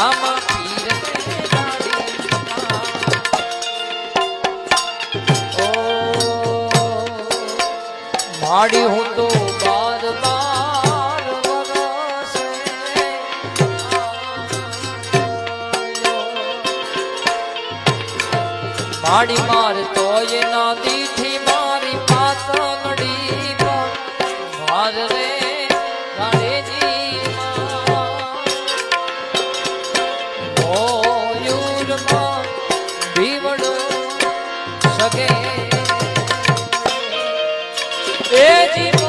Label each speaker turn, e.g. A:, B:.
A: રામા પીર માડી હું તો બાર બાર વરસે માડી માર તોય ના દીઠી મારી પાતંગડી માર રે રાણેજી મોયુરમાં ભીવડો સગે એ જી